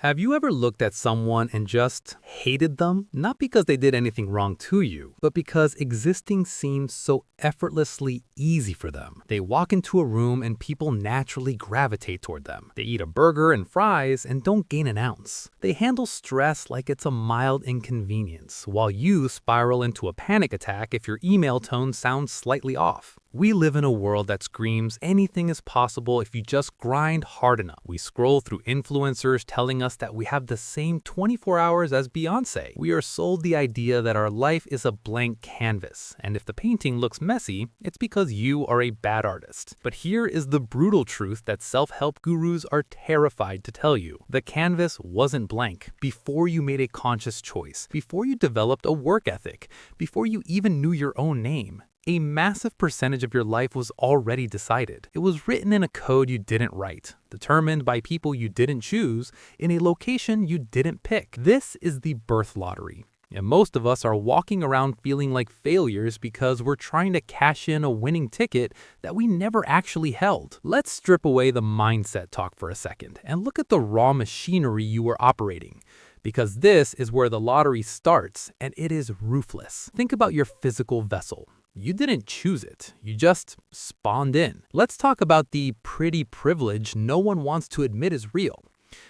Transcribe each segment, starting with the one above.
Have you ever looked at someone and just hated them? Not because they did anything wrong to you, but because existing seems so effortlessly easy for them. They walk into a room and people naturally gravitate toward them. They eat a burger and fries and don't gain an ounce. They handle stress like it's a mild inconvenience, while you spiral into a panic attack if your email tone sounds slightly off. We live in a world that screams anything is possible if you just grind hard enough. We scroll through influencers telling us that we have the same 24 hours as Beyoncé. We are sold the idea that our life is a blank canvas, and if the painting looks messy, it's because you are a bad artist. But here is the brutal truth that self-help gurus are terrified to tell you. The canvas wasn't blank before you made a conscious choice, before you developed a work ethic, before you even knew your own name. A massive percentage of your life was already decided. It was written in a code you didn't write, determined by people you didn't choose, in a location you didn't pick. This is the birth lottery. And most of us are walking around feeling like failures because we're trying to cash in a winning ticket that we never actually held. Let's strip away the mindset talk for a second and look at the raw machinery you are operating. Because this is where the lottery starts, and it is ruthless. Think about your physical vessel. You didn't choose it, you just spawned in. Let's talk about the pretty privilege no one wants to admit is real.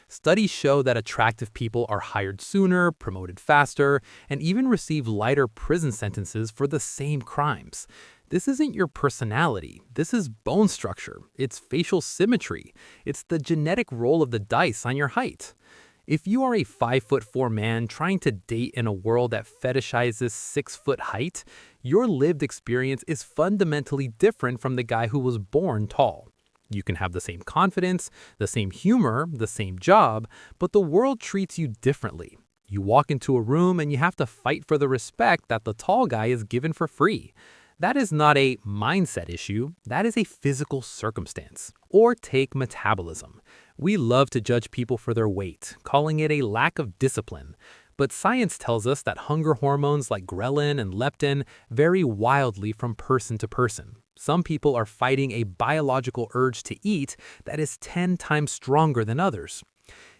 Studies show that attractive people are hired sooner, promoted faster, and even receive lighter prison sentences for the same crimes. This isn't your personality, this is bone structure, it's facial symmetry, it's the genetic roll of the dice on your height. If you are a 5'4" man trying to date in a world that fetishizes 6-foot height, your lived experience is fundamentally different from the guy who was born tall. You can have the same confidence, the same humor, the same job, but the world treats you differently. You walk into a room and you have to fight for the respect that the tall guy is given for free. That is not a mindset issue, that is a physical circumstance. Or take metabolism. We love to judge people for their weight, calling it a lack of discipline. But science tells us that hunger hormones like ghrelin and leptin vary wildly from person to person. Some people are fighting a biological urge to eat that is 10 times stronger than others.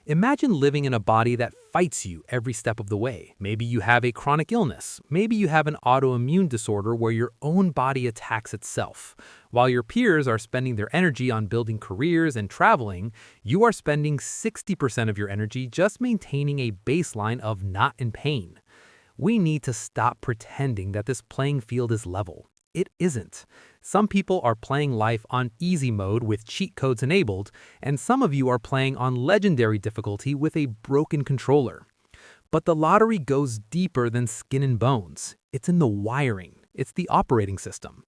Imagine living in a body that fights you every step of the way. Maybe you have a chronic illness. Maybe you have an autoimmune disorder where your own body attacks itself. While your peers are spending their energy on building careers and traveling, you are spending 60% of your energy just maintaining a baseline of not in pain. We need to stop pretending that this playing field is level. It isn't. Some people are playing life on easy mode with cheat codes enabled, and some of you are playing on legendary difficulty with a broken controller. But the lottery goes deeper than skin and bones. It's in the wiring. It's the operating system.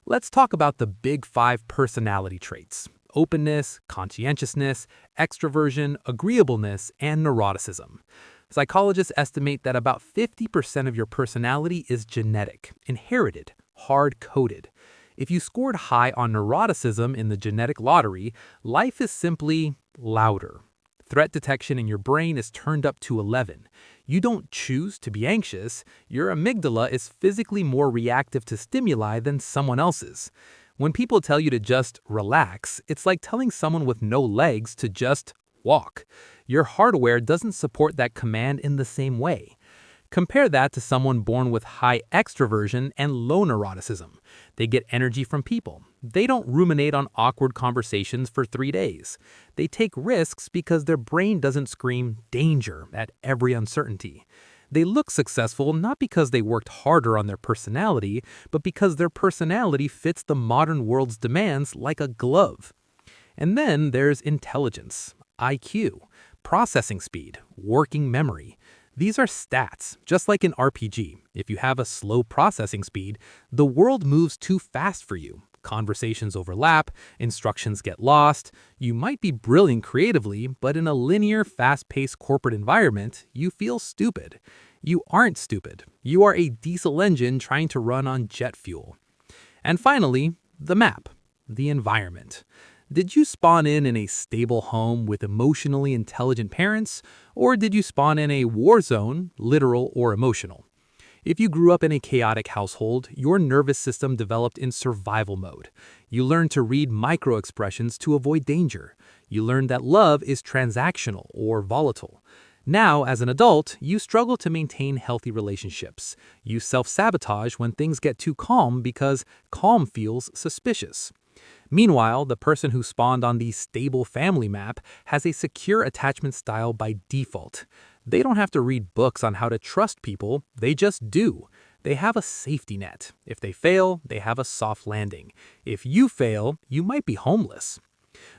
Let's talk about the big 5 personality traits: openness, conscientiousness, extroversion, agreeableness, and neuroticism. Psychologists estimate that about 50% of your personality is genetic, inherited, hard-coded. If you scored high on neuroticism in the genetic lottery, life is simply louder. Threat detection in your brain is turned up to 11. You don't choose to be anxious. Your amygdala is physically more reactive to stimuli than someone else's. When people tell you to just relax, it's like telling someone with no legs to just walk. Your hardware doesn't support that command in the same way. Compare that to someone born with high extroversion and low neuroticism. They get energy from people. They don't ruminate on awkward conversations for 3 days. They take risks because their brain doesn't scream danger at every uncertainty. They look successful not because they worked harder on their personality, but because their personality fits the modern world's demands like a glove. And then there's intelligence, IQ, processing speed, working memory. These are stats, just like an RPG. If you have a slow processing speed, the world moves too fast for you. Conversations overlap, instructions get lost. You might be brilliant creatively, but in a linear, fast-paced corporate environment, you feel stupid. You aren't stupid. You are a diesel engine trying to run on jet fuel. And finally, the map, the environment. Did you spawn in a stable home with emotionally intelligent parents, or did you spawn in a war zone, literal or emotional? If you grew up in a chaotic household, your nervous system developed in survival mode. You learned to read micro-expressions to avoid danger. You learn that love is transactional or volatile. Now, as an adult, you struggle to maintain healthy relationships. You self-sabotage when things get too calm because calm feels suspicious. Meanwhile, the person who spawned on the stable family map has a secure attachment style by default. They don't have to read books on how to trust people, they just do. They have a safety net. If they fail, they have a soft landing. If you fail, you might be homeless.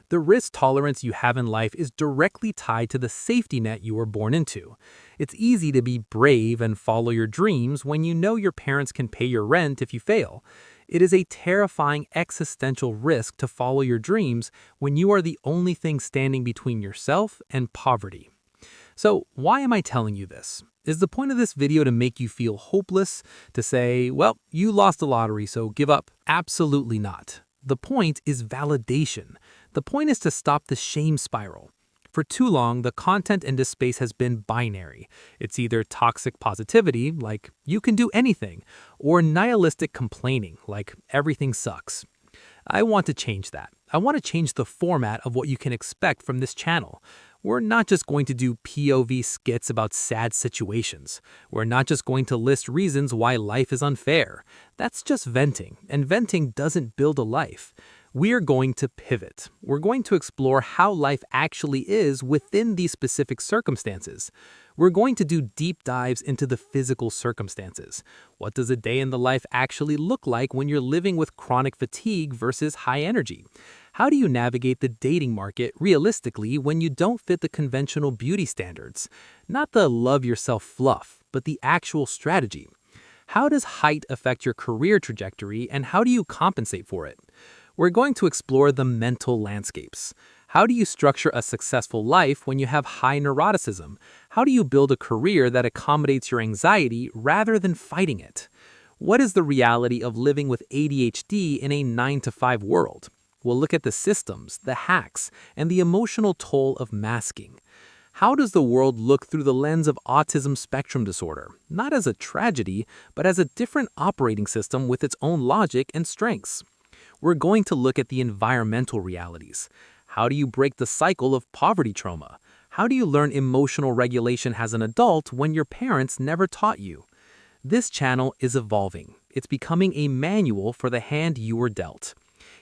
The risk tolerance you have in life is directly tied to the safety net you were born into. It's easy to be brave and follow your dreams when you know your parents can pay your rent if you fail. It is a terrifying existential risk to follow your dreams when you are the only thing standing between yourself and poverty. So, why am I telling you this? Is the point of this video to make you feel hopeless? To say, well, you lost the lottery, so give up? Absolutely not. The point is validation. The point is to stop the shame spiral. For too long, the content in this space has been binary. It's either toxic positivity, like you can do anything, or nihilistic complaining, like everything sucks. I want to change that. I want to change the format of what you can expect from this channel. We're not just going to do POV skits about sad situations. We're not just going to list reasons why life is unfair. That's just venting, and venting doesn't build a life. We're going to pivot. We're going to explore how life actually is within these specific circumstances. We're going to do deep dives into the physical circumstances. What does a day in the life actually look like when you're living with chronic fatigue versus high energy? How do you navigate the dating market realistically when you don't fit the conventional beauty standards? Not the love yourself fluff, but the actual strategy. How does height affect your career trajectory, and how do you compensate for it? We're going to explore the mental landscapes. How do you structure a successful life when you have high neuroticism? How do you build a career that accommodates your anxiety rather than fighting it? What is the reality of living with ADHD in a 9-to-5 world? We'll look at the systems, the hacks, and the emotional toll of masking. How does the world look through the lens of autism spectrum disorder? Not as a tragedy, but as a different operating system with its own logic and strengths. We're going to look at the environmental realities. How do you break the cycle of poverty trauma? How do you learn emotional regulation as an adult when your parents never taught you? This channel is evolving. It's becoming a manual for the hand you were dealt.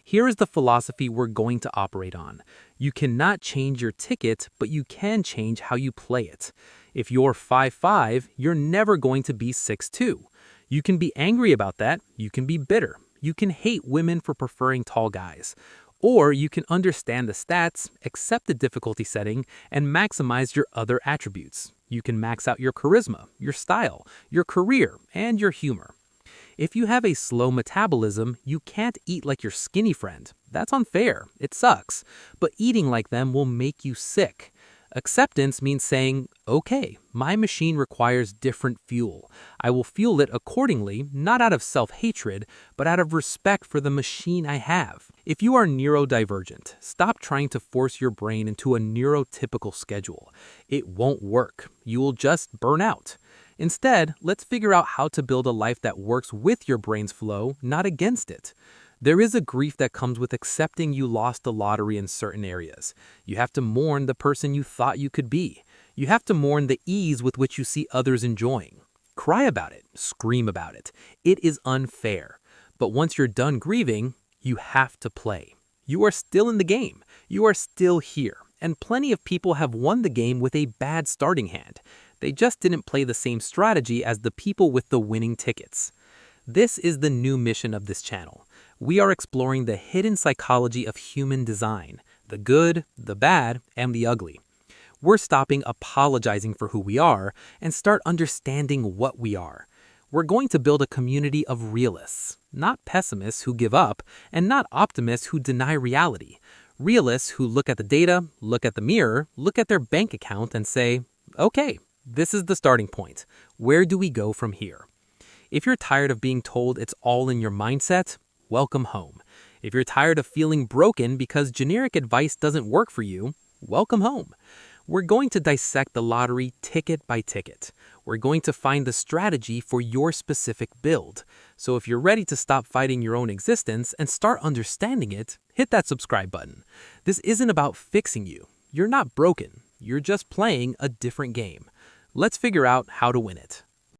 Here is the philosophy we're going to operate on. You cannot change your ticket, but you can change how you play it. If you're 5'5", you're never going to be 6'2". You can be angry about that. You can be bitter. You can hate women for preferring tall guys. Or you can understand the stats, accept the difficulty setting, and maximize your other attributes. You can max out your charisma, your style, your career, and your humor. If you have a slow metabolism, you can't eat like your skinny friend. That's unfair. It sucks. But eating like them will make you sick. Acceptance means saying, okay, my machine requires different fuel. I will fuel it accordingly, not out of self-hatred, but out of respect for the machine I have. If you are neurodivergent, stop trying to force your brain into a neurotypical schedule. It won't work. You will just burn out. Instead, let's figure out how to build a life that works with your brain's flow, not against it. There is a grief that comes with accepting you lost the lottery in certain areas. You have to mourn the person you thought you could be. You have to mourn the ease with which you see others enjoying. Cry about it. Scream about it. It is unfair. But once you're done grieving, you have to play. You are still in the game. You are still here. And plenty of people have won the game with a bad starting hand. They just didn't play the same strategy as the people with the winning tickets. This is the new mission of this channel. We are exploring the hidden psychology of human design, the good, the bad, and the ugly. We're stopping apologizing for who we are and start understanding what we are. We're going to build a community of realists, not pessimists who give up, and not optimists who deny reality. Realists who look at the data, look at the mirror, look at their bank account and say, okay, this is the starting point. Where do we go from here? If you're tired of being told it's all in your mindset, welcome home. If you're tired of feeling broken because generic advice doesn't work for you, welcome home. We're going to dissect the lottery ticket by ticket. We're going to find the strategy for your specific build. So if you're ready to stop fighting your own existence and start understanding it, hit that subscribe button. This isn't about fixing you. You're not broken. You're just playing a different game. Let's figure out how to win it.